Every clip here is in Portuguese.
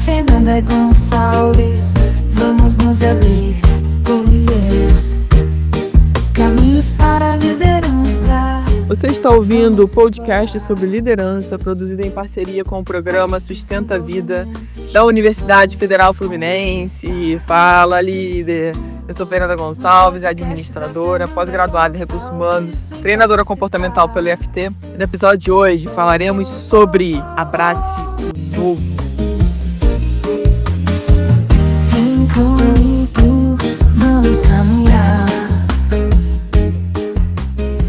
Fernanda Gonçalves, vamos nos abrir por viver caminhos para a liderança. Você está ouvindo o podcast sobre liderança, produzido em parceria com o programa Sustenta a Vida da Universidade Federal Fluminense. Fala, líder! Eu sou Fernanda Gonçalves, administradora, pós-graduada em Recursos Humanos, treinadora comportamental pelo IFT. E no episódio de hoje falaremos sobre abrace o novo. Vem comigo, vamos caminhar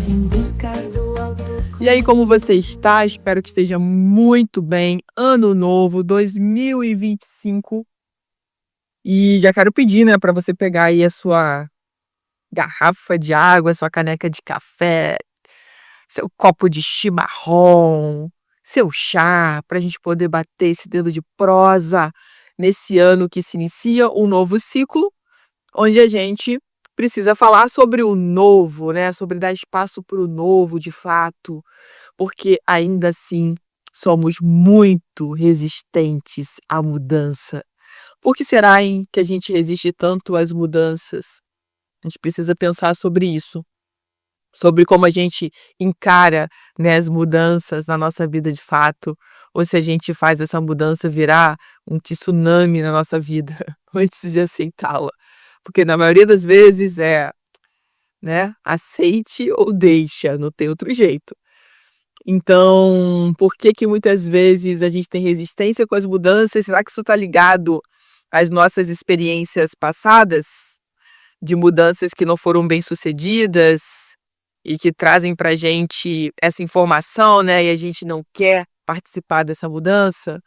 em busca do autoconhecimento. E aí, como você está? Espero que esteja muito bem. Ano novo, 2025. E já quero pedir, para você pegar aí a sua garrafa de água, sua caneca de café, seu copo de chimarrão, seu chá, para a gente poder bater esse dedo de prosa nesse ano que se inicia um novo ciclo, onde a gente precisa falar sobre o novo, sobre dar espaço para o novo de fato, porque ainda assim somos muito resistentes à mudança. Por que será, que a gente resiste tanto às mudanças? A gente precisa pensar sobre isso, sobre como a gente encara, as mudanças na nossa vida de fato, ou se a gente faz essa mudança virar um tsunami na nossa vida antes de aceitá-la. Porque na maioria das vezes aceite ou deixa, não tem outro jeito. Então, por que muitas vezes a gente tem resistência com as mudanças? Será que isso está ligado às nossas experiências passadas, de mudanças que não foram bem sucedidas e que trazem pra gente essa informação, e a gente não quer participar dessa mudança?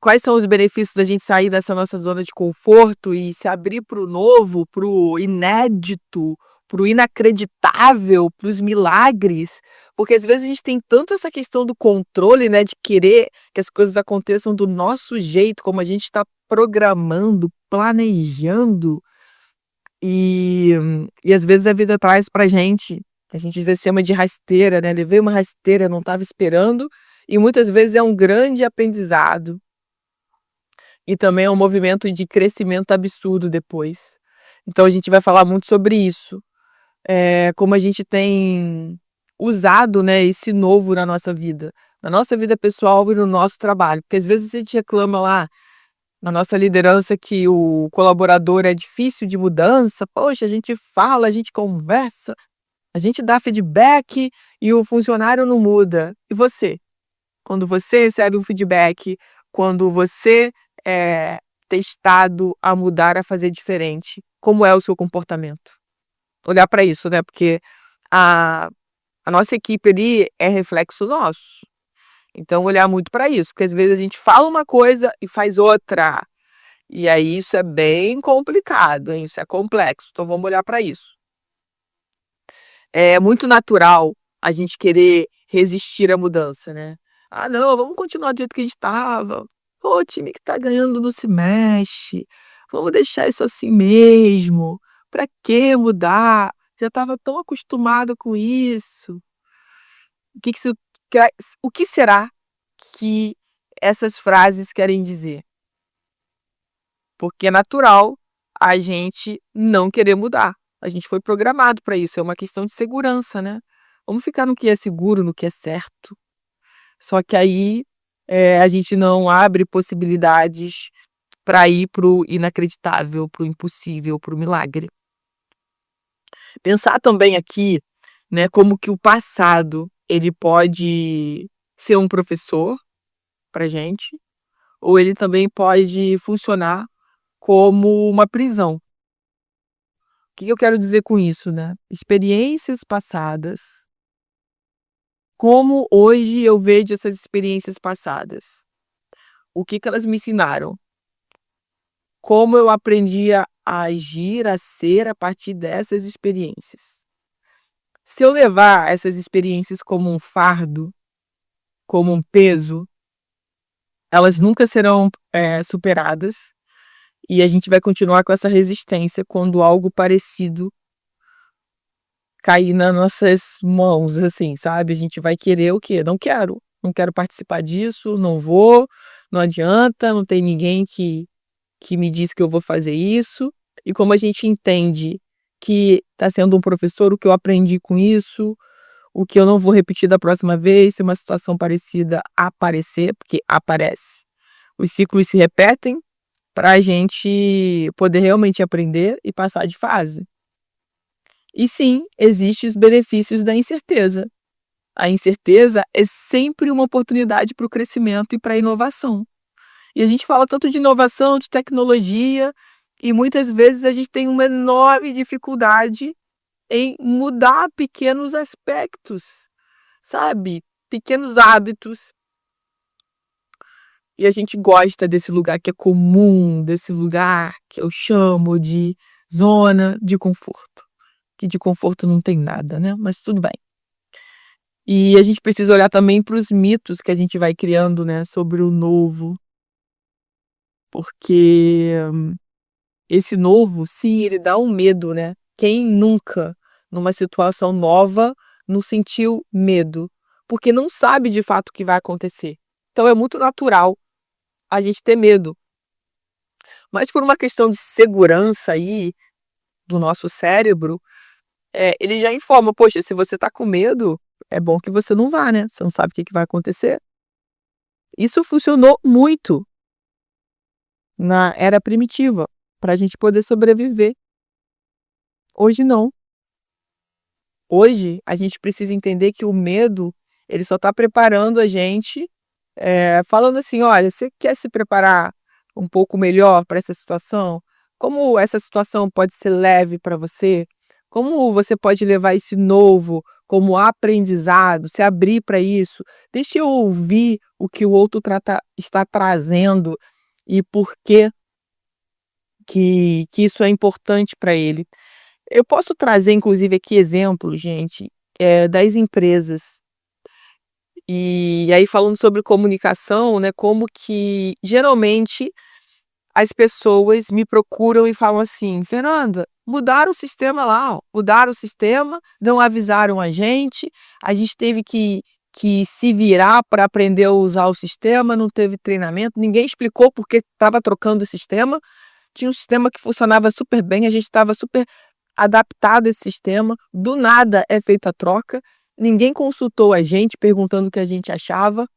Quais são os benefícios da gente sair dessa nossa zona de conforto e se abrir para o novo, para o inédito, para o inacreditável, para os milagres? Porque às vezes a gente tem tanto essa questão do controle, de querer que as coisas aconteçam do nosso jeito, como a gente está programando, planejando, e às vezes a vida traz pra gente, a gente às vezes chama de rasteira, levei uma rasteira, não estava esperando, e muitas vezes é um grande aprendizado, e também é um movimento de crescimento absurdo depois. Então a gente vai falar muito sobre isso, como a gente tem usado, esse novo na nossa vida pessoal e no nosso trabalho, porque às vezes a gente reclama lá na nossa liderança que o colaborador é difícil de mudança. Poxa, a gente fala, a gente conversa, a gente dá feedback e o funcionário não muda. E você? Quando você recebe um feedback, quando você é testado a mudar, a fazer diferente, como é o seu comportamento? Olhar para isso, porque a nossa equipe ali é reflexo nosso. Então, olhar muito para isso, porque às vezes a gente fala uma coisa e faz outra. E aí isso é bem complicado, hein? Isso é complexo. Então, vamos olhar para isso. É muito natural a gente querer resistir à mudança, Ah, não, vamos continuar do jeito que a gente estava. O time que tá ganhando não se mexe. Vamos deixar isso assim mesmo. Para que mudar? Já estava tão acostumado com isso. O que será que essas frases querem dizer? Porque é natural a gente não querer mudar. A gente foi programado para isso, é uma questão de segurança, Vamos ficar no que é seguro, no que é certo. Só que aí a gente não abre possibilidades para ir para o inacreditável, para o impossível, para o milagre. Pensar também aqui, como que o passado ele pode ser um professor para gente, ou ele também pode funcionar como uma prisão. O que eu quero dizer com isso, Experiências passadas. Como hoje eu vejo essas experiências passadas? O que elas me ensinaram? Como eu aprendi a agir, a ser a partir dessas experiências? Se eu levar essas experiências como um fardo, como um peso, elas nunca serão superadas. E a gente vai continuar com essa resistência quando algo parecido cair nas nossas mãos, assim, sabe? A gente vai querer o quê? Não quero. não quero participar disso, não vou, não adianta, não tem ninguém que me diz que eu vou fazer isso. E como a gente entende que está sendo um professor, o que eu aprendi com isso, o que eu não vou repetir da próxima vez, se uma situação parecida aparecer, porque aparece. Os ciclos se repetem para a gente poder realmente aprender e passar de fase. E sim, existem os benefícios da incerteza. A incerteza é sempre uma oportunidade para o crescimento e para a inovação. E a gente fala tanto de inovação, de tecnologia, e muitas vezes a gente tem uma enorme dificuldade em mudar pequenos aspectos, sabe? Pequenos hábitos. E a gente gosta desse lugar que é comum, desse lugar que eu chamo de zona de conforto. Que de conforto não tem nada, né? Mas tudo bem. E a gente precisa olhar também para os mitos que a gente vai criando, né, sobre o novo, porque esse novo, sim, ele dá um medo, né? Quem nunca, numa situação nova, não sentiu medo? Porque não sabe de fato o que vai acontecer. Então é muito natural a gente ter medo. Mas por uma questão de segurança aí do nosso cérebro, ele já informa, poxa, se você tá com medo, é bom que você não vá, né? Você não sabe o que vai acontecer. Isso funcionou muito na era primitiva, para a gente poder sobreviver. Hoje não. Hoje a gente precisa entender que o medo, ele só está preparando a gente, falando assim: olha, você quer se preparar um pouco melhor para essa situação? Como essa situação pode ser leve para você? Como você pode levar esse novo como aprendizado, se abrir para isso? Deixa eu ouvir o que o outro está trazendo e por que isso é importante para ele. Eu posso trazer, inclusive, aqui exemplos, gente, das empresas. E aí, falando sobre comunicação, né, como que geralmente as pessoas me procuram e falam assim: Fernanda, mudaram o sistema lá, ó, mudaram o sistema, não avisaram a gente teve que se virar para aprender a usar o sistema, não teve treinamento, ninguém explicou porque estava trocando o sistema. Tinha um sistema que funcionava super bem, a gente estava super adaptado a esse sistema, do nada é feita a troca, ninguém consultou a gente perguntando o que a gente achava.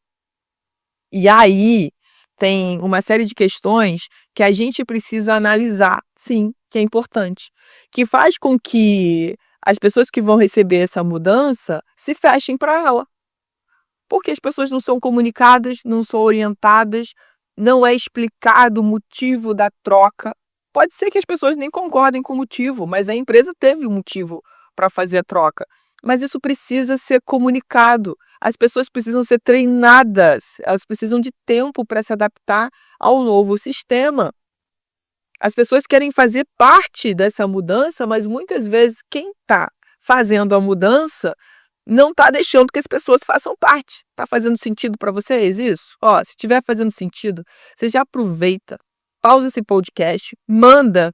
E aí tem uma série de questões que a gente precisa analisar, sim, que é importante, que faz com que as pessoas que vão receber essa mudança se fechem para ela. Porque as pessoas não são comunicadas, não são orientadas, não é explicado o motivo da troca. Pode ser que as pessoas nem concordem com o motivo, mas a empresa teve um motivo para fazer a troca. Mas isso precisa ser comunicado. As pessoas precisam ser treinadas, elas precisam de tempo para se adaptar ao novo sistema. As pessoas querem fazer parte dessa mudança, mas muitas vezes quem está fazendo a mudança não está deixando que as pessoas façam parte. Está fazendo sentido para vocês isso? Ó, se estiver fazendo sentido, você já aproveita, pausa esse podcast, manda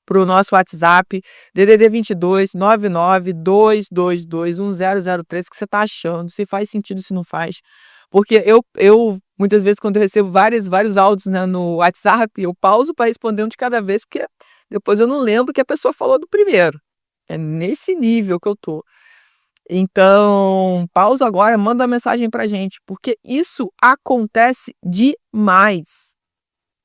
para o nosso WhatsApp, DDD 22 99 222 1003, que você está achando, se faz sentido, se não faz. Porque eu muitas vezes, quando eu recebo vários áudios, né, no WhatsApp, eu pauso para responder um de cada vez, porque depois eu não lembro que a pessoa falou do primeiro. É nesse nível que eu tô. Então, pausa agora, manda mensagem pra gente, porque isso acontece demais.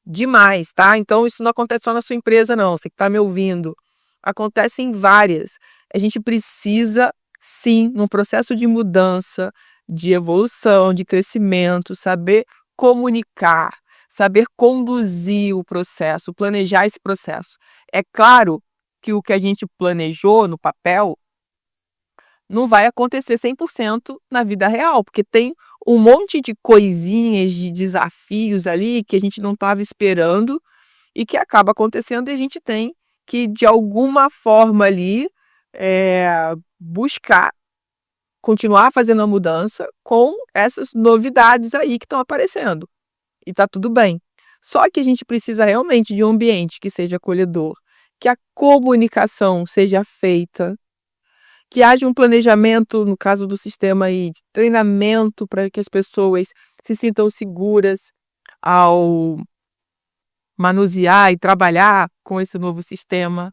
Demais, tá? Então, isso não acontece só na sua empresa, não. Você que tá me ouvindo. Acontece em várias. A gente precisa, sim, num processo de mudança, de evolução, de crescimento, saber comunicar, saber conduzir o processo, planejar esse processo. É claro que o que a gente planejou no papel não vai acontecer 100% na vida real, porque tem um monte de coisinhas, de desafios ali que a gente não estava esperando e que acaba acontecendo, e a gente tem que, de alguma forma ali, buscar continuar fazendo a mudança com essas novidades aí que estão aparecendo. E tá tudo bem. Só que a gente precisa realmente de um ambiente que seja acolhedor, que a comunicação seja feita, que haja um planejamento, no caso do sistema aí, de treinamento para que as pessoas se sintam seguras ao manusear e trabalhar com esse novo sistema,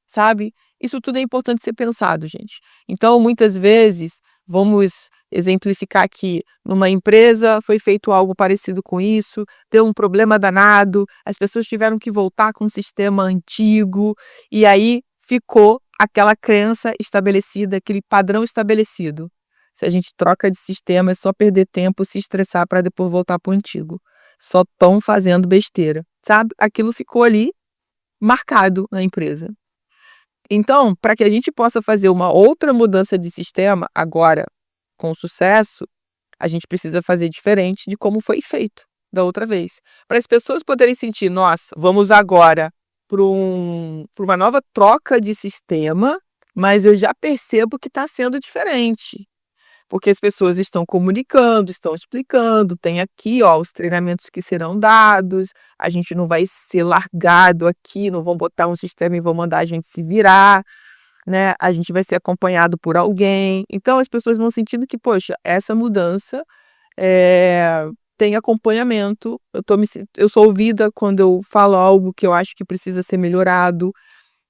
sabe? Isso tudo é importante ser pensado, gente. Então, muitas vezes, vamos exemplificar aqui, numa empresa foi feito algo parecido com isso, deu um problema danado, as pessoas tiveram que voltar com um sistema antigo, e aí ficou aquela crença estabelecida, aquele padrão estabelecido. Se a gente troca de sistema, é só perder tempo, se estressar para depois voltar para o antigo. Só estão fazendo besteira, sabe? Aquilo ficou ali marcado na empresa. Então, para que a gente possa fazer uma outra mudança de sistema agora com sucesso, a gente precisa fazer diferente de como foi feito da outra vez. Para as pessoas poderem sentir, nossa, vamos agora para uma nova troca de sistema, mas eu já percebo que está sendo diferente. Porque as pessoas estão comunicando, estão explicando, tem aqui, ó, os treinamentos que serão dados, a gente não vai ser largado aqui, não vão botar um sistema e vão mandar a gente se virar, né? A gente vai ser acompanhado por alguém. Então as pessoas vão sentindo que, poxa, essa mudança tem acompanhamento, eu sou ouvida quando eu falo algo que eu acho que precisa ser melhorado.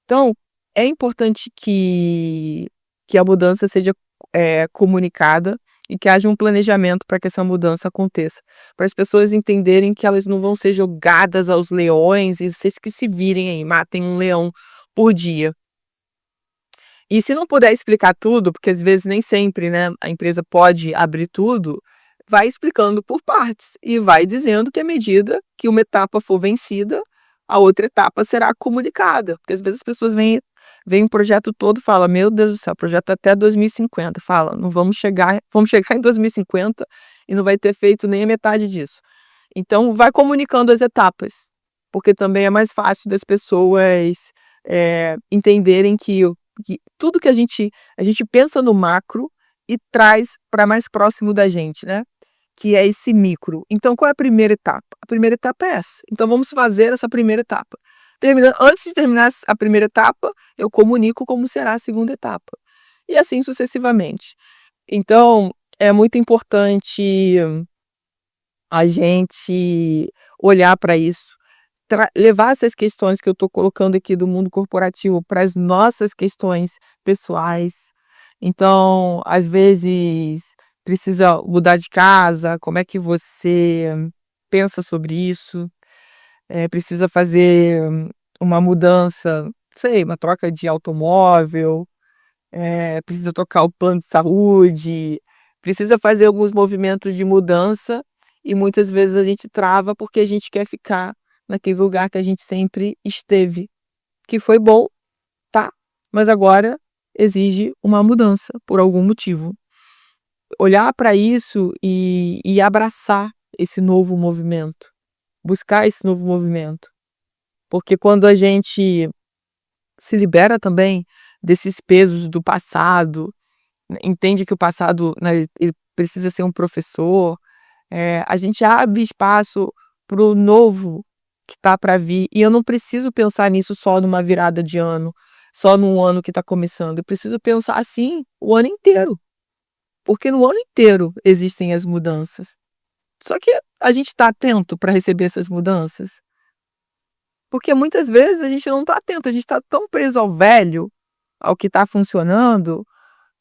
Então, é importante que a mudança seja comunicada e que haja um planejamento para que essa mudança aconteça. Para as pessoas entenderem que elas não vão ser jogadas aos leões e vocês que se virem aí, matem um leão por dia. E se não puder explicar tudo, porque às vezes nem sempre, né, a empresa pode abrir tudo, vai explicando por partes e vai dizendo que à medida que uma etapa for vencida, a outra etapa será comunicada. Porque às vezes as pessoas veem um projeto todo e falam, meu Deus do céu, projeto até 2050. Fala, não vamos chegar em 2050 e não vai ter feito nem a metade disso. Então, vai comunicando as etapas, porque também é mais fácil das pessoas entenderem que tudo que a gente pensa no macro e traz para mais próximo da gente, né? Que é esse micro. Então, qual é a primeira etapa? A primeira etapa é essa. Então, vamos fazer essa primeira etapa. Antes de terminar a primeira etapa, eu comunico como será a segunda etapa. E assim sucessivamente. Então, é muito importante a gente olhar para isso, levar essas questões que eu estou colocando aqui do mundo corporativo para as nossas questões pessoais. Então, às vezes, precisa mudar de casa, como é que você pensa sobre isso? Precisa fazer uma mudança, sei, uma troca de automóvel, precisa trocar o plano de saúde, precisa fazer alguns movimentos de mudança e muitas vezes a gente trava porque a gente quer ficar naquele lugar que a gente sempre esteve, que foi bom, tá? Mas agora exige uma mudança por algum motivo. Olhar para isso e abraçar esse novo movimento, buscar esse novo movimento. Porque quando a gente se libera também desses pesos do passado, entende que o passado, né, ele precisa ser um professor, a gente abre espaço para o novo que está para vir. E eu não preciso pensar nisso só numa virada de ano, só num ano que está começando. Eu preciso pensar assim o ano inteiro. Porque no ano inteiro existem as mudanças. Só que a gente está atento para receber essas mudanças? Porque muitas vezes a gente não está atento, a gente está tão preso ao velho, ao que está funcionando,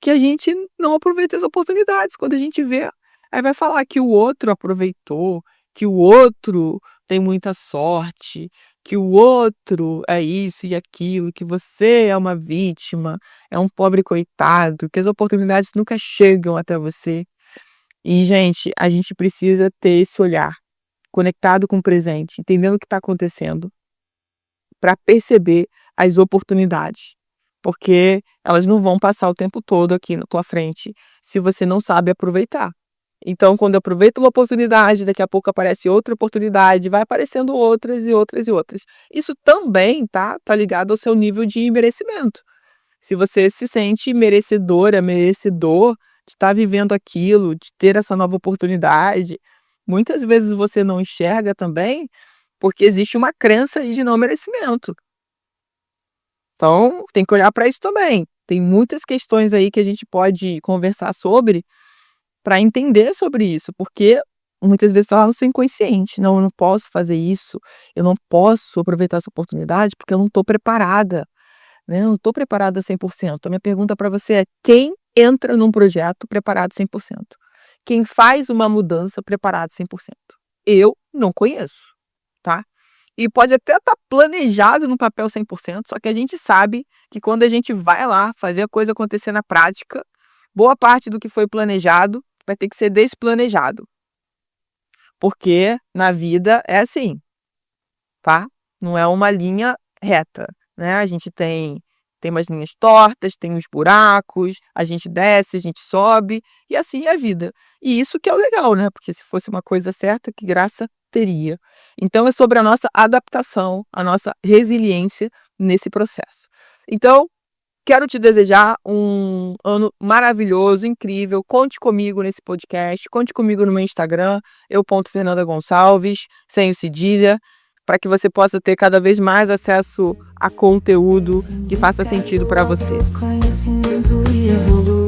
que a gente não aproveita as oportunidades. Quando a gente vê, aí vai falar que o outro aproveitou, que o outro tem muita sorte, que o outro é isso e aquilo, que você é uma vítima, é um pobre coitado, que as oportunidades nunca chegam até você. E, gente, a gente precisa ter esse olhar conectado com o presente, entendendo o que está acontecendo, para perceber as oportunidades. Porque elas não vão passar o tempo todo aqui na tua frente se você não sabe aproveitar. Então, quando aproveita uma oportunidade, daqui a pouco aparece outra oportunidade, vai aparecendo outras e outras e outras. Isso também tá ligado ao seu nível de merecimento. Se você se sente merecedora, merecedor de estar vivendo aquilo, de ter essa nova oportunidade, muitas vezes você não enxerga também, porque existe uma crença aí de não merecimento. Então, tem que olhar para isso também. Tem muitas questões aí que a gente pode conversar sobre para entender sobre isso, porque muitas vezes está lá no seu inconsciente. Não, eu não posso fazer isso, eu não posso aproveitar essa oportunidade porque eu não estou preparada, né? Eu não estou preparada 100%. A minha pergunta para você é: quem entra num projeto preparado 100%? Quem faz uma mudança preparado 100%? Eu não conheço, tá? E pode até estar planejado no papel 100%, só que a gente sabe que quando a gente vai lá fazer a coisa acontecer na prática, boa parte do que foi planejado vai ter que ser desplanejado. Porque na vida é assim, tá? Não é uma linha reta, né? A gente tem umas linhas tortas, tem uns buracos, a gente desce, a gente sobe, e assim é a vida. E isso que é o legal, né? Porque se fosse uma coisa certa, que graça teria. Então é sobre a nossa adaptação, a nossa resiliência nesse processo. Então, quero te desejar um ano maravilhoso, incrível. Conte comigo nesse podcast, conte comigo no meu Instagram, eu.fernandagonçalves, sem o cedilha, para que você possa ter cada vez mais acesso a conteúdo que faça sentido para você. Conhecimento e evoluir.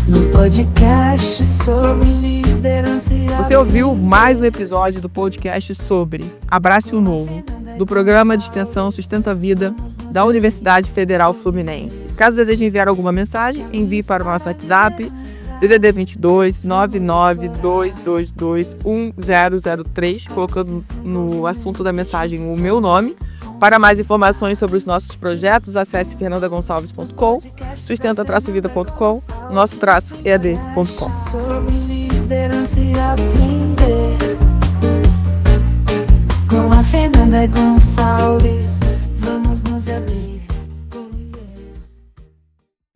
No podcast sobre liderança e Você ouviu mais um episódio do podcast sobre Abrace o Novo, do programa de extensão Sustenta a Vida da Universidade Federal Fluminense. Caso deseje enviar alguma mensagem, envie para o nosso WhatsApp DDD 22 99222 1003, colocando no assunto da mensagem o meu nome. Para mais informações sobre os nossos projetos, acesse fernandagonçalves.com, sustenta-vida.com, nosso-ead.com. sobre liderança e aprender. Com a Fernanda Gonçalves, vamos nos abrir.